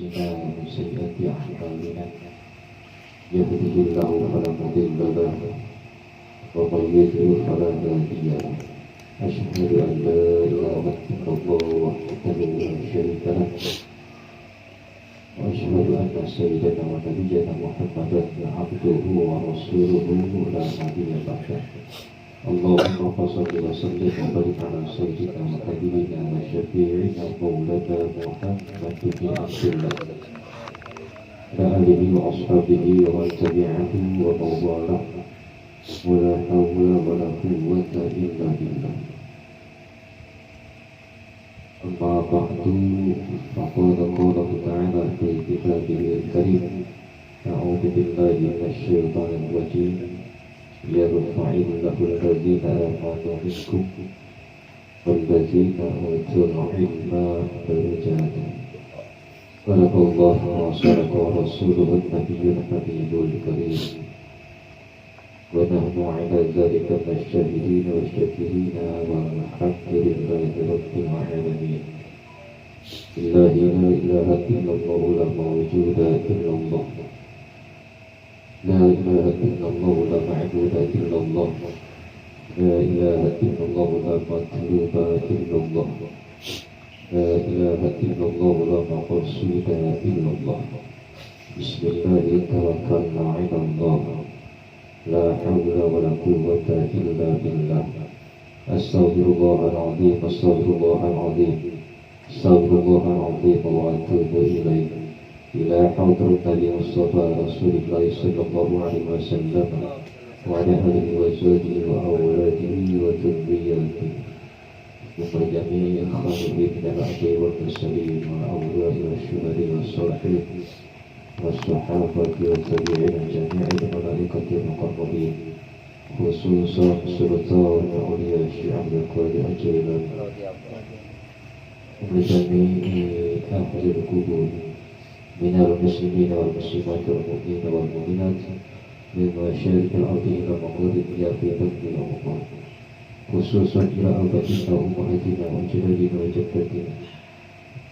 أنفسنا ومن سيئات أعمالنا يهده الله فلا مضل له ومن يضلل فلا هادي له أشهد أن لا إله إلا الله وحده لا شريك له وأشهد أن سيدنا ونبينا محمدا عبده ورسوله لا نبي بعده اللهم صل وسلم وبارك على سيدنا وحبيبنا وشفيعنا مولانا محمد بن عبد الله وعلى آله وأصحابه ومن تبعه ومن والاه ولا حول ولا قوة إلا بالله. أما بعد فقد قال الله تعالى في كتابه الكريم أعوذ بالله من الشيطان الرجيم يرفع الله الذين آمنوا منكم والذين أوتوا العلم درجات. صدق الله وصدق رسوله النبي الحبيب الكريم ونحن على ذلك من الشاهدين والشاكرين والحمد لله رب العالمين. لا إله إلا الله لا موجود إلا الله لا إله إلا الله لا معبود إلا الله لا إله إلا الله لا مطلوب إلا الله لا إله إلا الله لا مقصود إلا الله. بسم الله توكلنا على الله لا حول ولا قوة إلا بالله. أستغفر الله العظيم أستغفر الله العظيم أستغفر الله العظيم وأتوب إليه إلى حضرة النبي مصطفى رسول الله صلى الله عليه وسلم وعلى آله وزوجه وأولاده وذريته وجميع خالقين من الأنبياء والمرسلين والأولياء والشهداء والصالحين والصحابة والتابعين جميع الملائكة المقربين خصوصا سلطان أولياء الشيعة القادة أجيلا وجميع أهل القبور من المسلمين والمسلمات والمؤمنين والمؤمنات من مشارق الأرض إلى مغاربها في بدر رمضان خصوصا إلى أبائنا وأمهاتنا وأجدادنا وجداتنا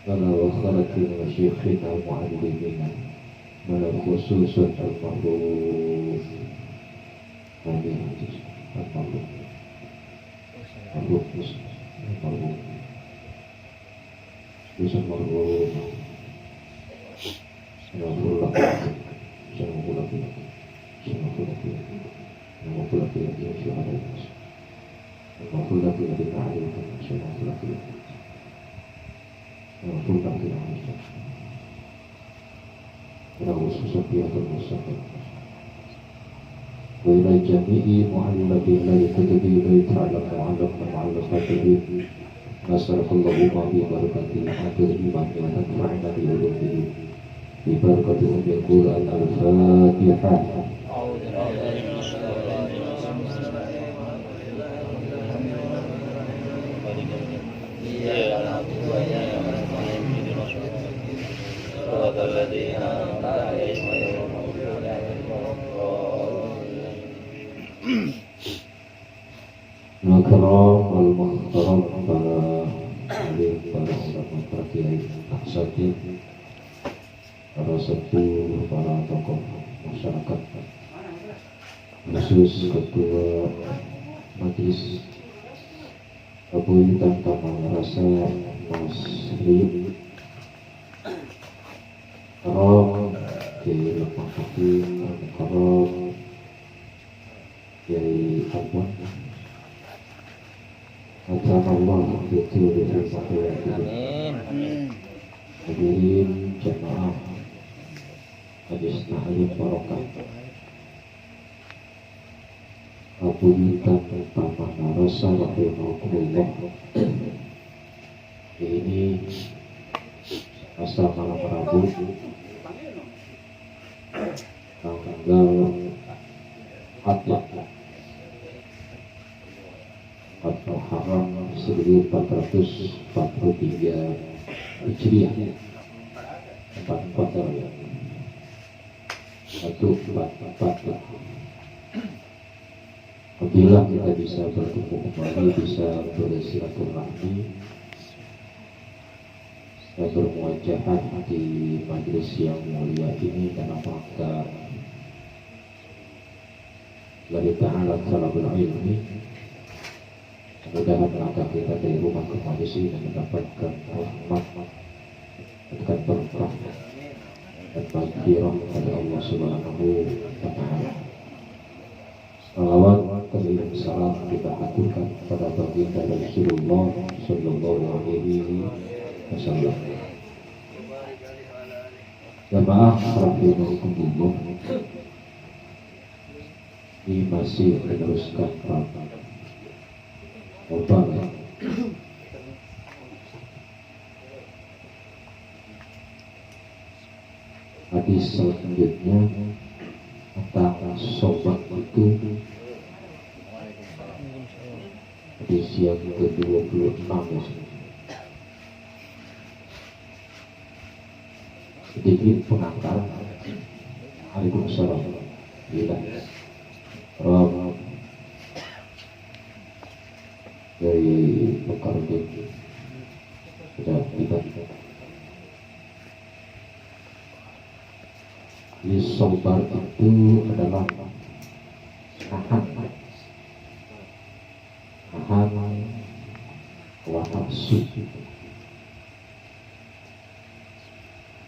ولا وخالتنا وشيخنا ومعلمينا ولا خصوصا المحروف آمين المحروف المحروف وإلى جميع معلمات الله كتبه ويتعلم معلم معلقاته نصرف الله ما ببركته عبد الإيمان ونفعنا بعلومه ببركة أم القرآن الفاتحة. Al-Kiram wal-Muhtaram para alim, para ulama, para kiai, asatidz, para sepuh, para tokoh masyarakat, khusus ketua majelis Pemuyutan Taman Rasa Mas Riyuk Karam Kiai Lemah Hakim Karam Kiai Abang Allah itu dengan saya. Amin. Hadirin jemaah Majlis Ta'lim Barokah Pemuyutan Taman Rasa rahimahullah. Ini masa malam Rabu tanggal 4 Muharram 1443 Hijriah 44 Apabila kita bisa bertemu kembali, bisa bersilaturahmi, bermuajahah di majelis yang mulia ini dalam rangka dari ta'ala talabul ilmi. Mudah-mudahan langkah kita dari rumah ke majelis ini mendapatkan rahmat, mendapatkan berkah dan maghfirah dari Allah Subhanahu wa Ta'ala. Salawat dan salam kita aturkan pada baginda Rasulullah Sallallahu Alaihi Wasallam. Jamaah rahimakumullah, ini masih meneruskan obat hadis selanjutnya tentang sobat itu. Hadis yang ke-26 sedikit pengantar. Waalaikumsalam. Bila Rom dari Mekardin sudah tiba. Di sobar itu adalah nahan nafsu,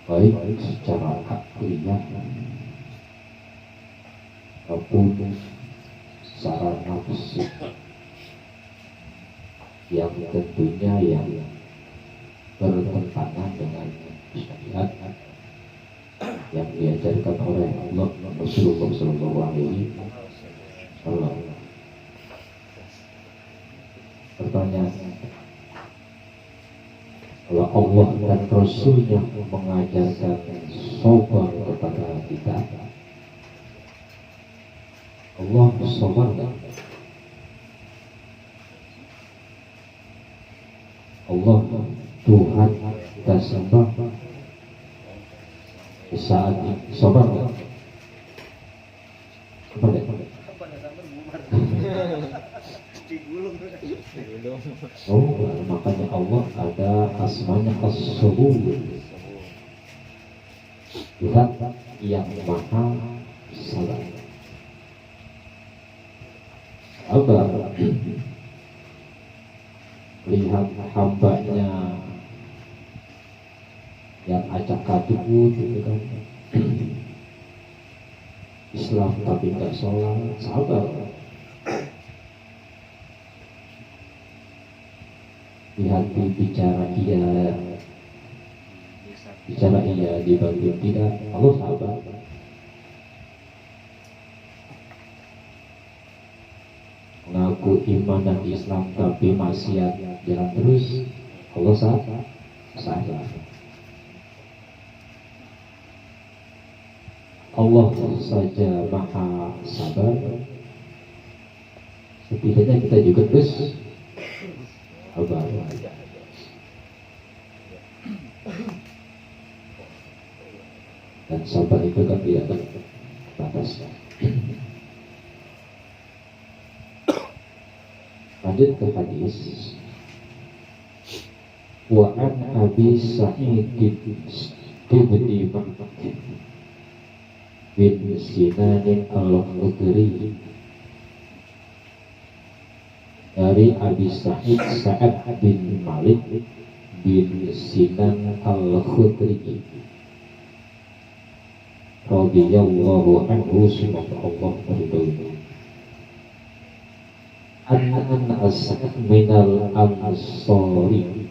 baik secara akliyah maupun secara nafsu, yang tentunya yang bertentangan dengan syariat yang diajarkan oleh Allah Rasulullah Sallallahu Alaihi Wasallam. Pertanyaan, kalau Allah dan Rasulnya mengajarkan sabar kepada kita, Allah sabar tak? Allah Tuhan kita sembah saat sabar tak? Oh, makanya Allah ada asmanya as-sabur, Tuhan yang maha sabar. Sabar lihat hambanya yang acak kadut gitu kan, Islam tapi nggak sholat, sabar. Lihat bicara iya dibantu tidak, Allah sabar. Mengaku iman dan Islam tapi maksiat jalan terus, Allah sabar. Allah saja maha sabar, setidaknya kita juga terus sabar. Dan sabar itu kan tidak terbatas. Lanjut ke hadis. Wa an Abi Sa'id bin Sinan al-Khudri, dari Abi Sa'id Sa'ad bin Malik bin Sinan al-Khudri radhiyallahu anhu, semoga Allah meridhoi, an-nas minal ansori,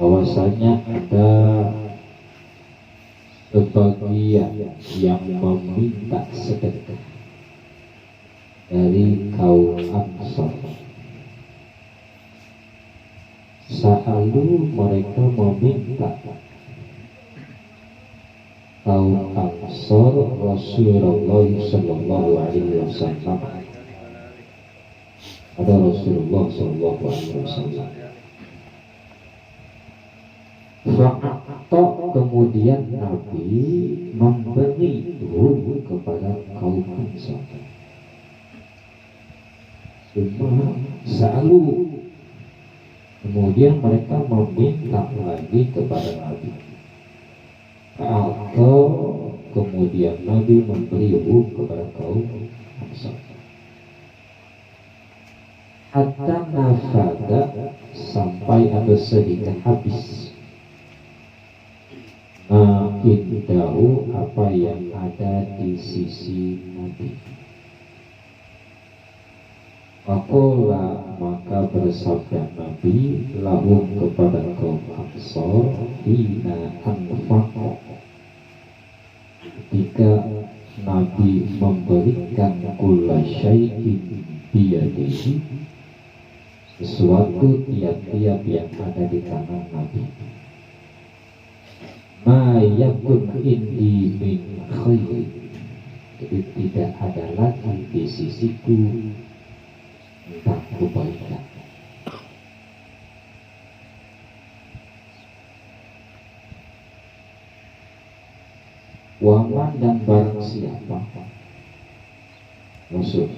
bahwasanya ada sebagian yang meminta sedekah dari kaum Ansor. Selalu mereka meminta kaum Ansor Rasulullah Sallallahu Alaihi Wasallam. Ada Rasulullah Sallallahu Alaihi Wasallam. Kemudian Nabi memberi kepada kaum Ansor. Cuma selalu kemudian mereka meminta lagi kemudian Nabi memberi hukum kepada kaum Ansar. Hatta nafada, sampai atau sehingga habis indahu, apa yang ada di sisi Nabi. Faqala, maka bersabda Nabi lahum kepada kaum Ansar, hina anfaqa, ketika Nabi memberikan kulla syai'in biyadihi, sesuatu tiap-tiap yang ada di tangan Nabi. Ma yakun indi min khair, jadi tidak ada lagi di sisiku tentang kebaikan. Waman, dan barang siapa Rasul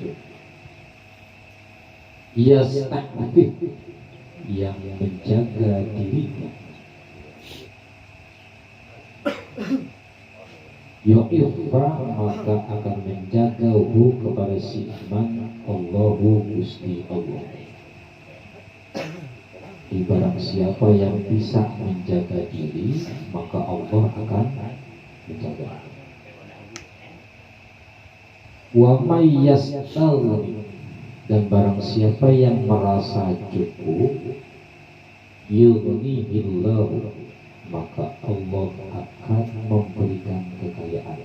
yasta'fif, yang menjaga dirinya, yu'iffa, maka akan menjaga kepada si iman Allahu Gusti Allah. Di barang siapa yang bisa menjaga diri, maka Allah akan menjaga. Wa may yastaghni, dan barang siapa yang merasa cukup, yughnihillahu, maka Allah akan memberikan kekayaan,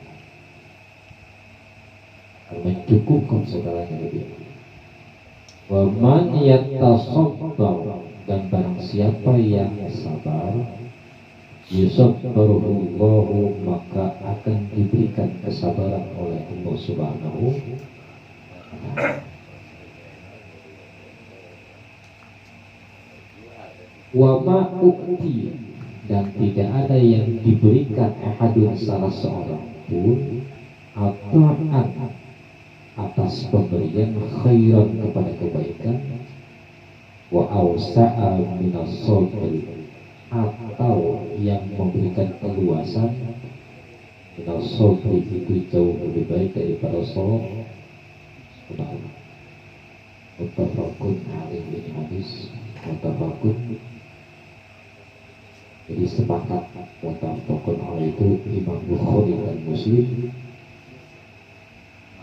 mencukupkan segalanya lebih. Wa man yatasabbar, dan barang siapa yang sabar, yusabbaruhullahu, maka akan diberikan kesabaran oleh Allah Subhanahu wa ta'ala. Wa ma ukti, dan tidak ada yang diberikan ahadun, salah seorang pun, ata'an, atas pemberian khairan, kepada kebaikan, wa awsa'a minas sabri, atau yang memberikan keluasan, minas sabri, itu jauh lebih baik daripada salat. Muttafaqun alaihi, ini hadis muttafaqun, jadi sepakat muttafaqun alaihi itu Imam Bukhari dan Muslim,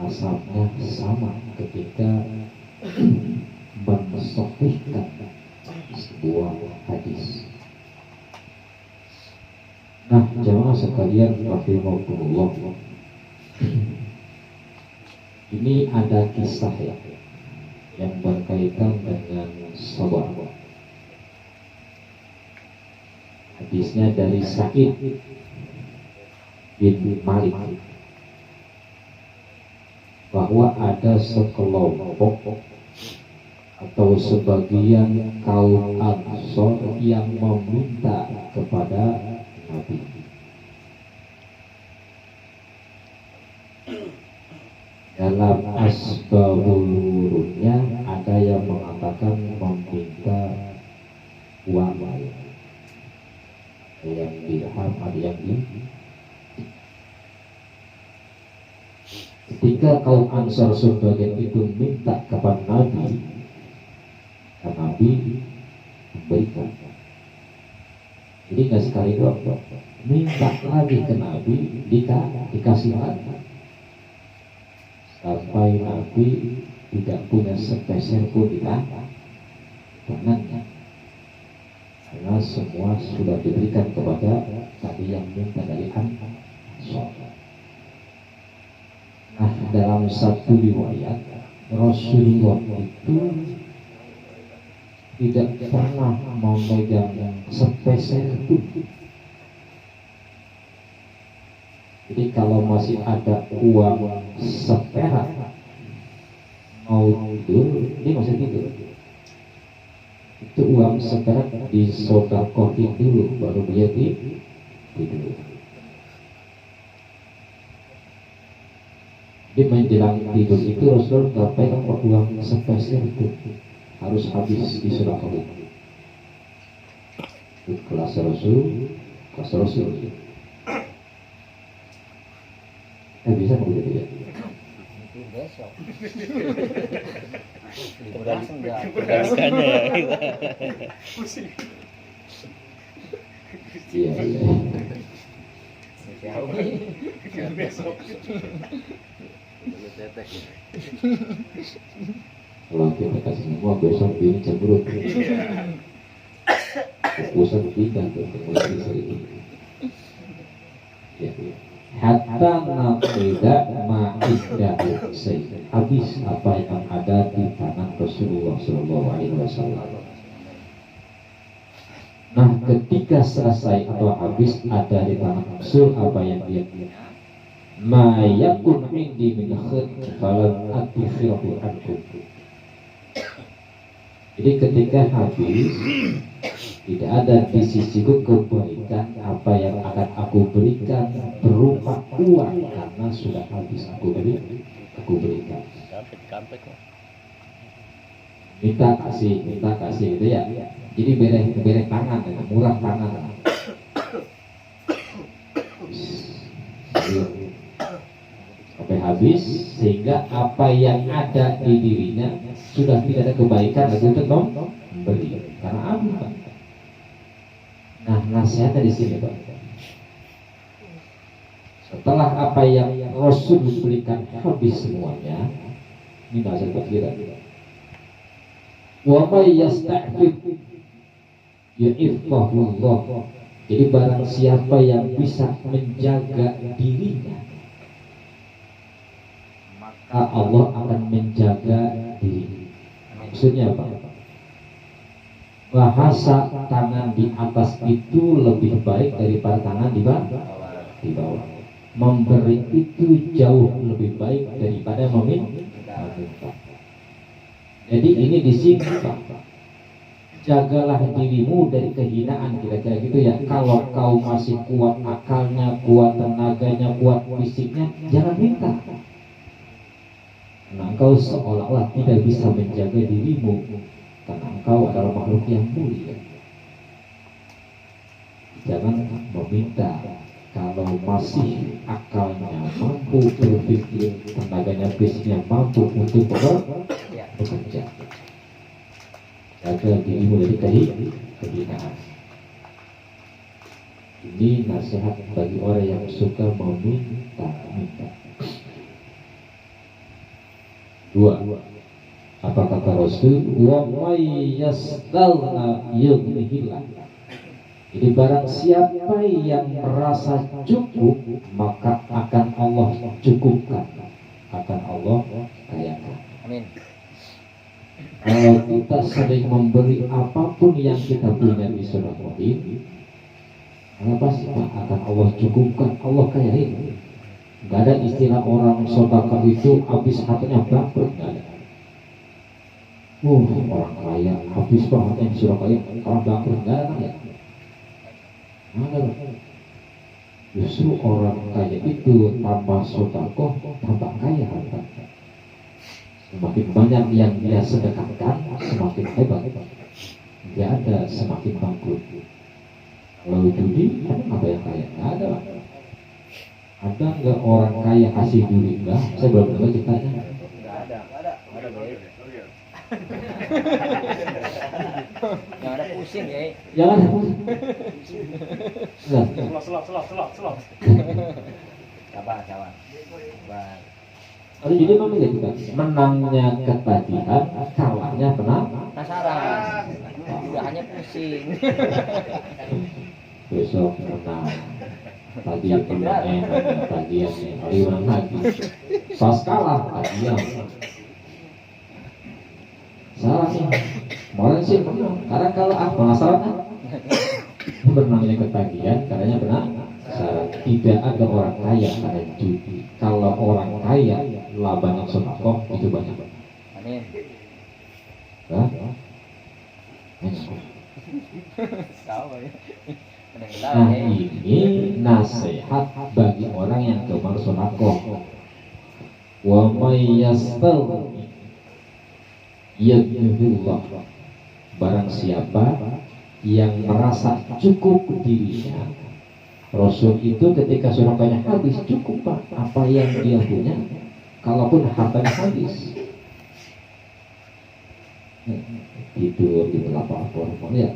asalnya sama ketika mensahihkan sebuah hadis. Nah, jamaah sekalian rahimakumullah, ini ada kisah ya yang berkaitan dengan sabar. Hadisnya dari Sa'id bin Malik, bahwa ada sekelompok atau sebagian kaum Ansor yang meminta kepada Nabi. Dalam asbabul wurudnya ada yang mengatakan meminta uang, ada yang dirham, ada yang ketika kaum Ansar sebagian itu minta kepada Nabi, dan Nabi memberikan. Jadi nggak sekali doang, minta lagi ke Nabi, dikasih lagi, sampai Nabi tidak punya sepeser pun di tangannya, karena semua sudah diberikan kepada tadi yang minta dari Ansar. Nah, dalam satu riwayat Rasulullah itu tidak pernah memegang sepeser pun. Jadi kalau masih ada uang seperak mau tidur, ini masih tidur. Itu uang seperak disodakohin dulu, baru dia tidur. Di menjelang tidur itu Rasul nggak pegang uang sepeser itu, harus habis disodakohin. Itu kelas Rasul. Bisa begitu ya. Besok. Tergantikannya ya. Iya, iya. Besok. Kalau kita kasih semua besok ini cemberut. Pusat kita tuh mulai sering. Ya. Hatta tidak ma'iddahu sayyid. Habis apa yang ada di tangan Rasulullah Sallallahu Alaihi Wasallam. Nah, ketika selesai atau habis ada di tangan Rasul apa yang dia ma yakun indi min khair falan adkhirahu ankum. Jadi ketika habis tidak ada di sisiku kebaikan apa yang akan aku berikan berupa uang karena sudah habis aku berikan. Minta kasih gitu ya. Jadi berek tangan, murah tangan. Sampai habis sehingga apa yang ada di dirinya sudah tidak ada kebaikan lagi untuk memberi karena apa? Nah, nasihatnya di sini, Pak. Setelah apa yang Rasul berikan habis semuanya, ini nasihat pikiran. Wa may yasta'fif ya'ifahullah. Jadi barang siapa yang bisa menjaga dirinya, maka Allah akan menjaga diri. Maksudnya apa? Bahasa tangan di atas itu lebih baik daripada tangan di bawah. Memberi itu jauh lebih baik daripada meminta. Jadi ini disingkat. Jagalah dirimu dari kehinaan, kira-kira gitu ya. Kalau kau masih kuat akalnya, kuat tenaganya, kuat fisiknya, jangan minta. Nah, engkau seolah-olah tidak bisa menjaga dirimu karena engkau adalah makhluk yang mulia. Jangan meminta kalau masih akalnya mampu berpikir, tenaganya fisiknya mampu untuk bekerja. Jaga dirimu dari kehinaan. Ini nasihat bagi orang yang suka meminta. Dua, apa kata Rasul? Wa may yastalna yughnihillah. Jadi barang siapa yang merasa cukup, maka akan Allah cukupkan, akan Allah kayakan. Amin. Kalau kita sering memberi apapun yang kita punya di sedekah, apa sih Pak? Akan Allah cukupkan, Allah kayain. Gak ada istilah orang sedekah itu habis hatinya bangkrut, gak ada. Orang kaya habis banget yang sudah kaya, kalau bangkrut gak ada ya. Ada. Justru orang kaya itu tambah sedekah, tambah kaya harta. Semakin banyak yang dia sedekahkan, semakin hebat. Tidak ada semakin bangkrut. Kalau judi, apa yang kaya? Nggak ada. Ada nggak orang kaya kasih judi? Enggak. Saya belum dengar ceritanya. Nggak ada. Yang ada pusing ya. Jangan ada pusing. Selok. Sabar. Jadi memang gitu kan, menangnya ketagihan, kalahnya penasaran. Tidak hanya pusing. besok menang. Tagihan tagihan liuran lagi. Pas kalah tagihan. Salah nih. Kemarin sih menang. Karena kalau penasaran menangnya ketagihan, karena penasaran. Tidak ada orang kaya karena judi. Kalau orang kaya labanya sedekah itu banyak. Amin. Nah, ini nasihat bagi orang yang gemar sedekah. Wa may yastaghni yaghnillah. Barang siapa yang merasa cukup dirinya, Rasul itu ketika surganya habis cukup Pak, apa yang dia punya, kalaupun hartanya habis, tidur di pelapor, ya,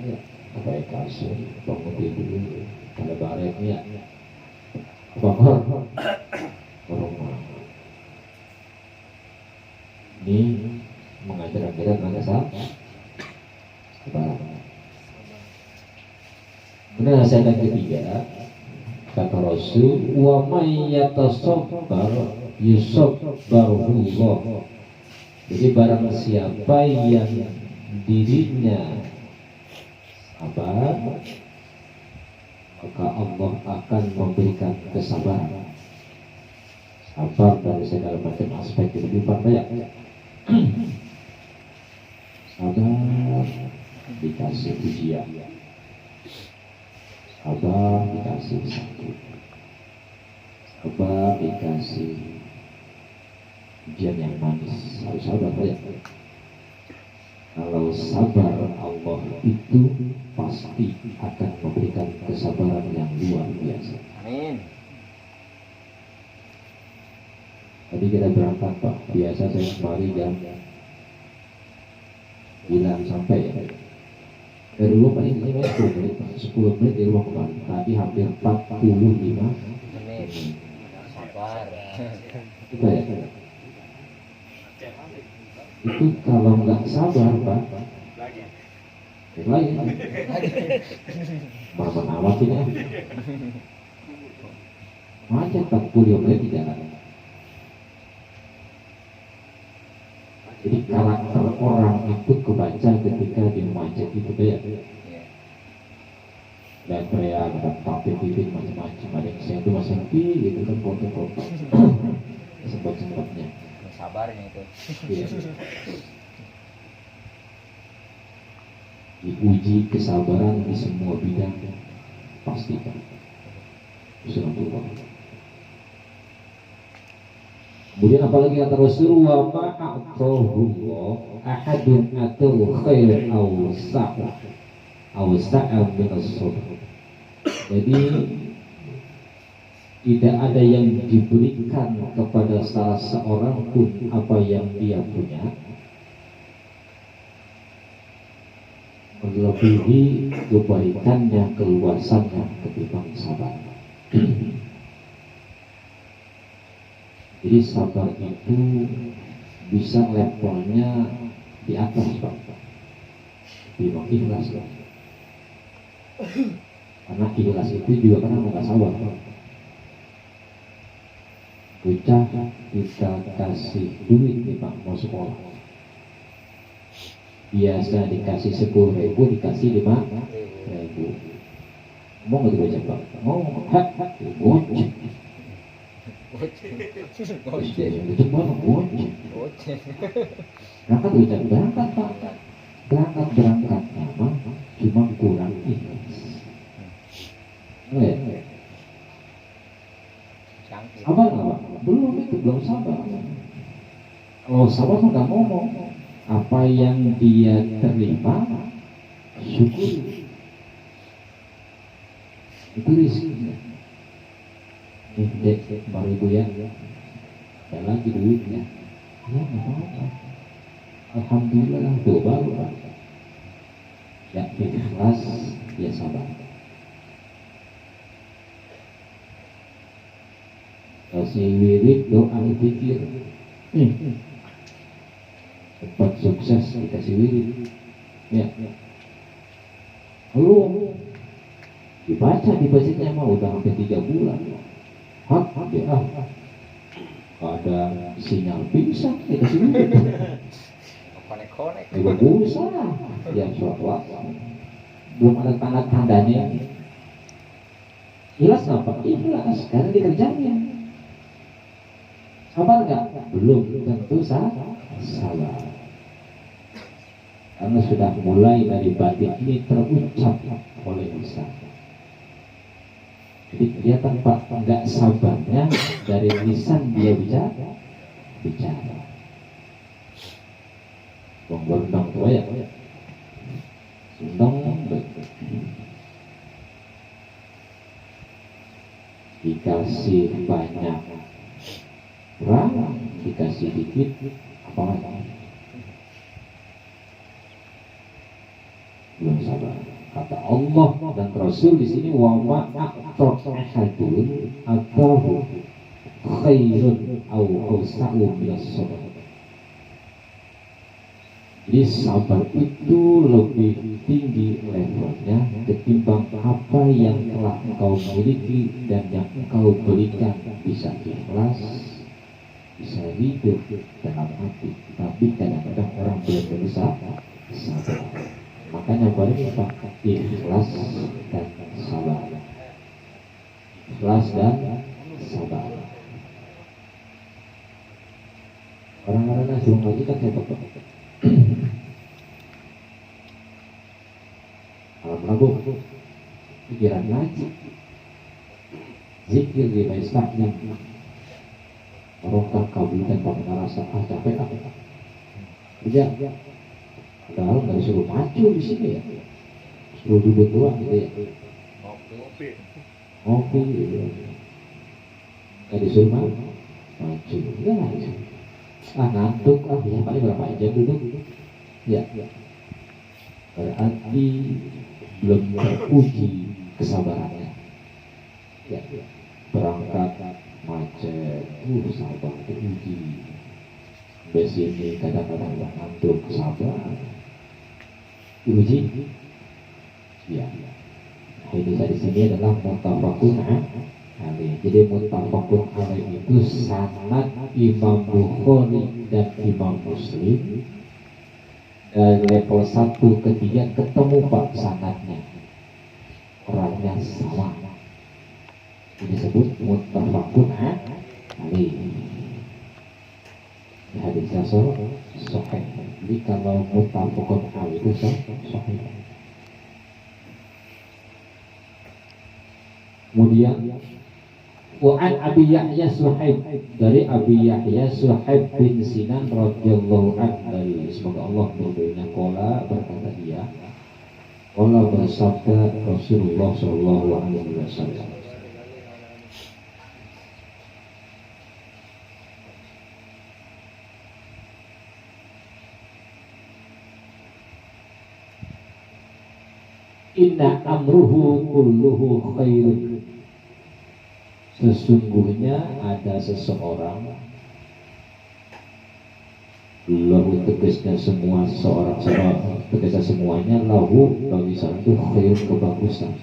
pakai kasur, bangun tidur, ada baretnya, bakar, rumah. Ini mengajar kita tentang sabar. Kemudian nasihat yang ketiga, kata Rasul, wa may yatasabbar yusabbarullah. Jadi barang siapa yang dirinya sabar, maka Allah akan memberikan kesabaran. Sabar dari segala macam aspek kehidupan banyak. Sabar dikasih ujian, sabar dikasih sakit, sabar dikasih ujian yang manis, harus sabar ya. Kalau sabar, Allah itu pasti akan memberikan kesabaran yang luar biasa. Amin. Tadi kita berangkat Pak, biasa saya kembali jam 9 sampai ya. Dari rumah paling ini 10 menit, 10 menit di rumah kembali. Tadi hampir 45 Menit. Sabar. Itu ya. Itu kalau nggak sabar Pak, lagi mama amat ini macet 40 menit di jalan. Jadi karakter orang itu kebaca ketika dia macet itu kayak dan teriak dan tapi bibit macam-macam, ada yang saya itu masih sepi gitu kan, foto-foto sempat-sempatnya. Sabarnya itu. Iya. Diuji kesabaran di semua bidang pasti kan. Subhanallah. Kemudian apalagi kata Rasulullah, ma'atahullah ahadun atau khair awsa'a min as-sabr. Jadi tidak ada yang diberikan kepada salah seorang pun apa yang dia punya melebihi kebaikannya, keluasannya ketimbang sabar. Jadi sabar itu bisa levelnya di atas Pak, ketimbang ikhlas Pak. Karena ikhlas itu juga karena nggak sabar Pak. Bocah kita kasih duit nih Pak, mau sekolah, biasa dikasih 10.000, dikasih 5.000. Mau nggak dibaca Pak? Mau, gocek. Itu banget gocek. Berangkat Pak, berangkatnya mah cuma kurang ikhlas. Sabar nggak Pak? Belum, itu belum sabar. Kalau sabar tuh nggak ngomong, apa yang dia terima syukur, itu rizkinya. Dek, baru ibu ya, ada lagi duitnya, ya nggak apa-apa, alhamdulillah tuh baru Pak. Ya ikhlas, ya sabar. Kasih wirid, doa, zikir, cepat sukses dikasih wirid. Ya, lalu dibacanya mah udah hampir 3 bulan. Hak ya, ada sinyal pingsan dikasih wirid. Konek-konek. Juga bisa, ya suatu belum ada tanda-tandanya. Ikhlas apa? Ikhlas karena dikerjanya. Sabar nggak? Belum tentu sabar. Karena sudah mulai dari batin ini terucap oleh lisan. Jadi dia tanpa nggak sabarnya dari lisan dia bicara. Bang berendang tua ya, sendang. dikasih banyak kurang, dikasih dikit apa lagi? Belum sabar. Kata Allah dan Rasul di sini wa ma aqtar ahadun atahu khairun au awsa'u minas sabr. Jadi sabar itu lebih tinggi levelnya ketimbang apa yang telah engkau miliki dan yang engkau berikan. Bisa ikhlas, bisa hidup dalam hati, tapi kadang-kadang orang belum bisa sabar. Makanya paling ikhlas dan sabar. Ikhlas dan sabar. Orang-orang yang lagi kan hebat. Malam Rabu pikiran ngaji, zikir di maisahnya, barokah kabulkan pada rasa capek apa? Kerja, padahal nggak disuruh maju di sini ya, suruh duduk doang gitu ya. Ngopi, nggak disuruh maju, nggak maju. Ngantuk, ya paling berapa jam duduk, ya. Berarti belum teruji kesabarannya. Ya, berangkat macet, sabar teruji. Besini kadang-kadang ngantuk, sabar diuji. Ya, Indonesia di sini adalah muttafaqun alaih. Jadi muttafaqun alaih itu sanad Imam Bukhari dan Imam Muslim. Dari level 1 ke 3 ketemu pak sanadnya, orangnya sama, ini disebut muttafaqun alaih. Hadisnya sahih. Jadi kalau muttafaqun alaih itu sahih. Kemudian Wa'an Abi Yahya Suhaib, dari Abi Yahya Suhaib bin Sinan radhiyallahu anhu, dari semoga Allah meridhoinya, qala berkata dia, qala bersabda Rasulullah sallallahu alaihi wasallam, inna amruhu kulluhu khairun. Sesungguhnya ada seseorang, lahu tegasnya semua seorang, tegasnya semuanya, lahu bagi satu khair kebagusan,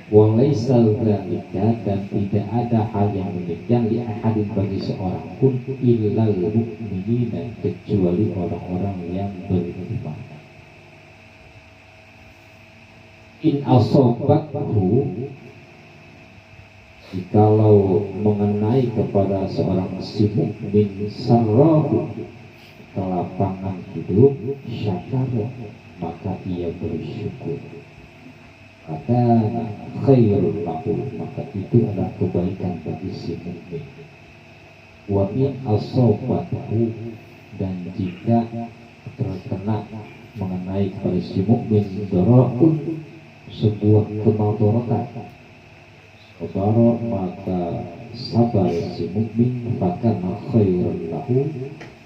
wa laisa dzalika, dan tidak ada hal yang demikian li ahadin bagi seorang pun illal mu'minin, kecuali orang-orang yang beriman. In asobathu, jikalau mengenai kepada seorang si mukmin sarrahu, kelapangan hidup, syakara, maka ia bersyukur, maka khairul lahu, maka itu adalah kebaikan bagi si mukmin. Wa in asobathu, dan jika terkena mengenai kepada si mukmin dara'un, sebuah kemadaratan, sabar, maka sabar si mukmin, maka khairun lahu,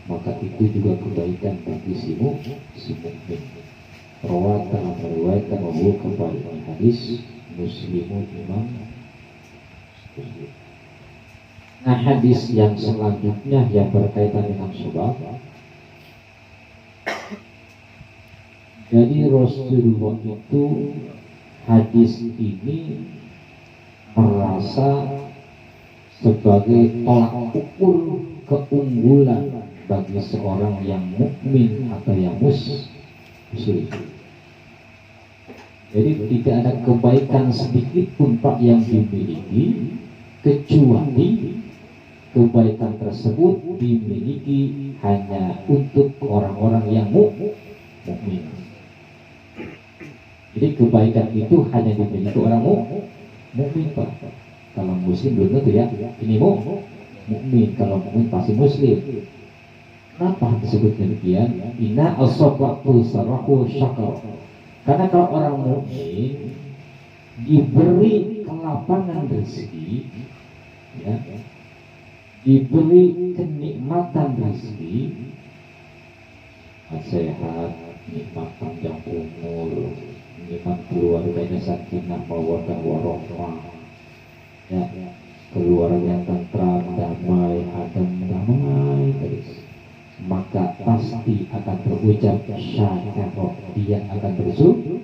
maka itu juga kebaikan bagi si mukmin. Rawat telah meriwayatkan wahyu kepada hadis Muslimun Imam. Nah, hadis yang selanjutnya yang berkaitan dengan sabar. Jadi Rasulullah itu hadis ini merasa sebagai tolak ukur keunggulan bagi seorang yang mukmin atau yang muslim. Jadi tidak ada kebaikan sedikit pun pak yang dimiliki, kecuali kebaikan tersebut dimiliki hanya untuk orang-orang yang mukmin. Jadi kebaikan itu hanya dimiliki orang mukmin pak. Kalau muslim belum tentu ya. Ini mukmin, kalau mukmin pasti muslim. Kenapa disebut demikian? Inna asabatu sarahu syakar. Karena kalau orang mukmin diberi kelapangan rezeki, ya, diberi kenikmatan rezeki, sehat, nikmat panjang umur, nikmat keluarganya sakinah mawaddah warahmah, ya, keluarga tentram, damai, adem, damai terus, maka pasti akan berucap syakarah, dia akan bersyukur.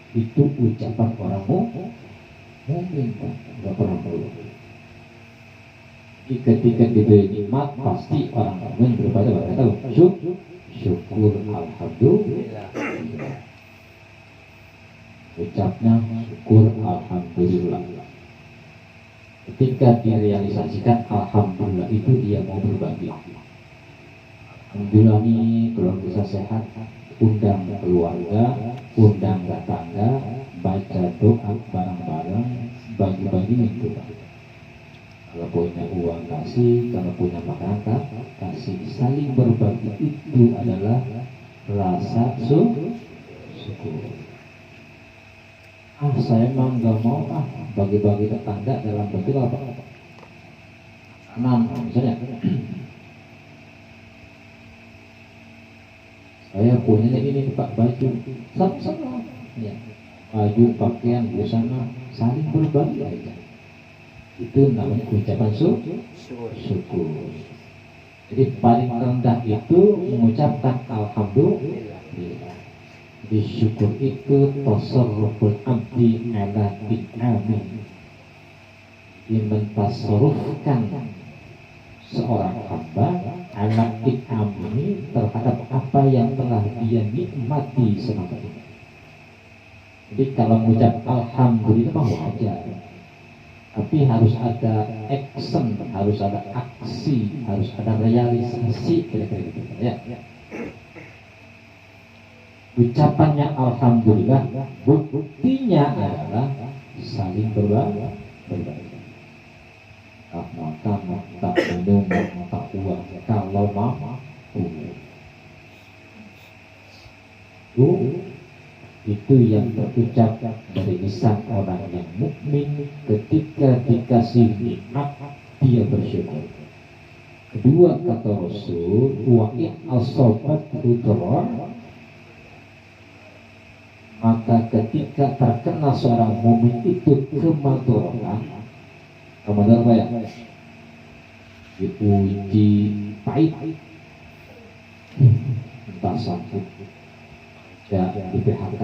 Itu ucapan orang mukmin, nggak pernah perlu. Ketika diberi nikmat, pasti orang mukmin berkata syukur alhamdulillah. Ucapnya syukur alhamdulillah. Ketika direalisasikan alhamdulillah itu dia mau berbagi. Alhamdulillah nih keluarga sehat, undang keluarga, undang tetangga, baca doa bareng-bareng, bagi-bagi itu. Kalau punya uang kasih, kalau punya makanan kasih, saling berbagi itu adalah rasa syukur. Saya memang nggak mau bagi-bagi tetangga dalam bentuk apa? Misalnya. Saya punya ini Pak, baju sama, ya, baju, pakaian, busana, saling berbagi aja. Itu namanya ucapan syukur. Jadi paling rendah itu mengucapkan alhamdulillah. Jadi syukur itu tasarruful abdi ala bi'amin, mentasarrufkan seorang hamba ala bi'amin terhadap apa yang telah dia nikmati selama ini. Jadi kalau mengucap alhamdulillah mah wajar, tapi harus ada action, harus ada aksi, harus ada realisasi, kira-kira gitu ya. Ucapannya alhamdulillah, buktinya adalah saling berbagi. Tak makan, tak minum, tak uang, kalau mampu. Itu yang terucap dari lisan orang yang mukmin ketika dikasih nikmat dia bersyukur. Kedua kata Rasul, wa in asobat udhra, maka ketika terkena seorang mukmin itu kemadaratan, kemadaratan apa ya? Diuji pahit, entah sakit, ya di PHK,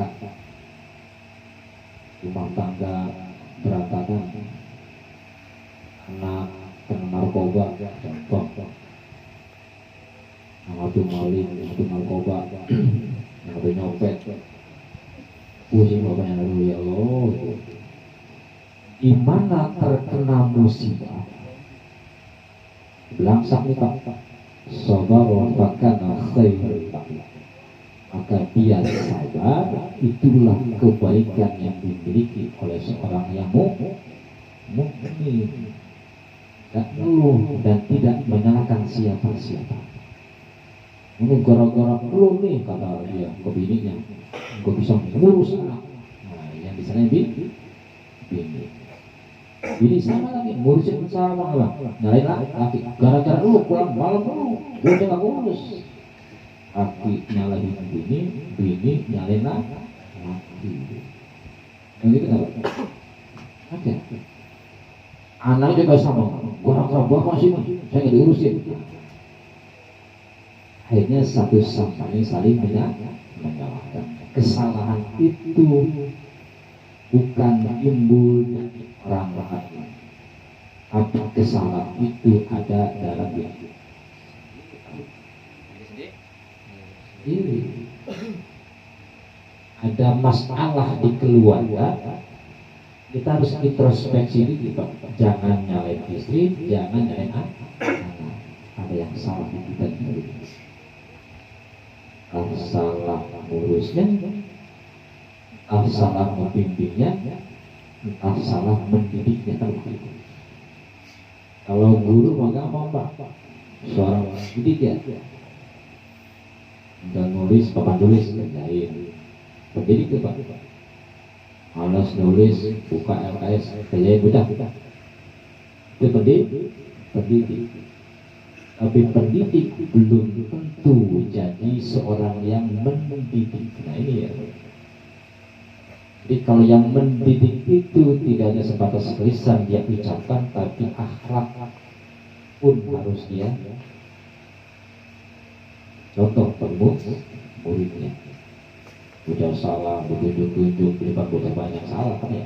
rumah tangga berantakan, anak kena narkoba, contoh, anak maling, anak narkoba, anak nyopet, pusing bapaknya dulu ya Allah. Di mana terkena musibah, belangsak nih Pak, sabar wakana khairul, maka dia sabar, itulah kebaikan yang dimiliki oleh seorang yang mukmin, tidak ngeluh dan tidak menyalahkan siapa-siapa. Ini gara-gara lu nih, kata dia ke bininya, gue bisa ngurus anak. Nah, yang disana bini. Bini sama lagi, ngurusin sama lah. Nyalain laki, gara-gara lu pulang malam lu, gue udah gak ngurus. Laki nyalahin bini nyalain laki. Yang gitu gak? Ada. Anak juga sama, gua masih saya gak diurusin. Akhirnya satu sama lain saling menyalahkan. Kesalahan itu bukan timbul dari orang lain, tapi kesalahan itu ada dalam diri. Ada masalah di keluarga, kita harus introspeksi diri, jangan nyalain istri, jangan nyalain anak. Ada yang salah di kita sendiri. Salah mengurusnya, salah membimbingnya, salah mendidiknya. Kalau guru mah gampang Pak, seorang didik ya, dan nulis papan tulis kerjain, pendidik tuh Pak. malas nulis, buka LKS, kerjain udah. Itu pendidik. Tapi pendidik belum tentu jadi seorang yang mendidik. Nah ini ya. Jadi kalau yang mendidik itu tidak hanya sebatas lisan dia ucapkan, tapi akhlak pun harus dia contoh muridnya. Udah salah, ditunjuk-tunjuk, di depan bocah banyak salah kan ya.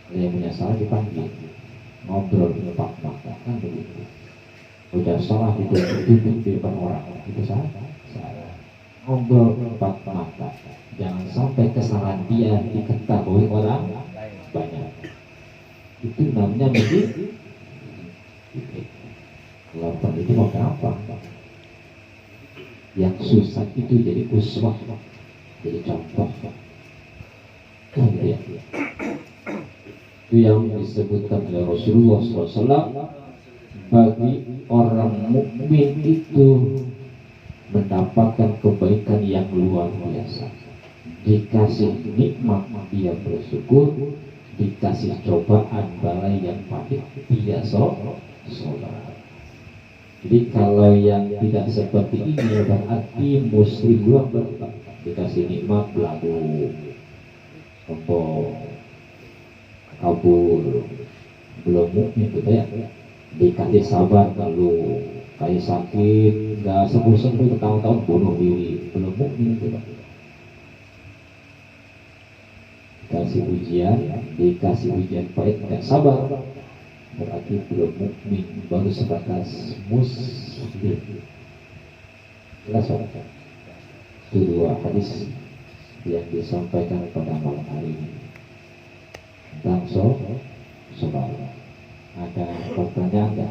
Kalau yang punya salah dipanggil, ngobrol di depan mata kan begitu. Udah salah ditunjuk di depan orang, itu salah. Ngobrol di depan mata, jangan sampai kesalahan dia diketahui orang banyak. Itu namanya mendidik. Kalau pendidik mau apa? Yang susah itu jadi uswah, jadi contoh. Ya. Itu yang disebutkan oleh Rasulullah SAW. Bagi orang mukmin itu mendapatkan kebaikan yang luar biasa. Dikasih nikmat dia bersyukur, dikasih cobaan balai yang pahit dia sabar. Jadi kalau yang tidak seperti ini berarti muslim luar biasa. Dikasih nikmat lalu sombong, kabur, belum mukmin gitu ya. Dikasih sabar kalau kayak sakit nggak sembuh bertahun-tahun bunuh diri, belum mukmin gitu. Dikasih ujian pahit nggak sabar, berarti belum mukmin, baru sebatas muslim. Jelas kan? Itu dua hadis yang disampaikan pada malam hari ini tentang sabar. Ada pertanyaan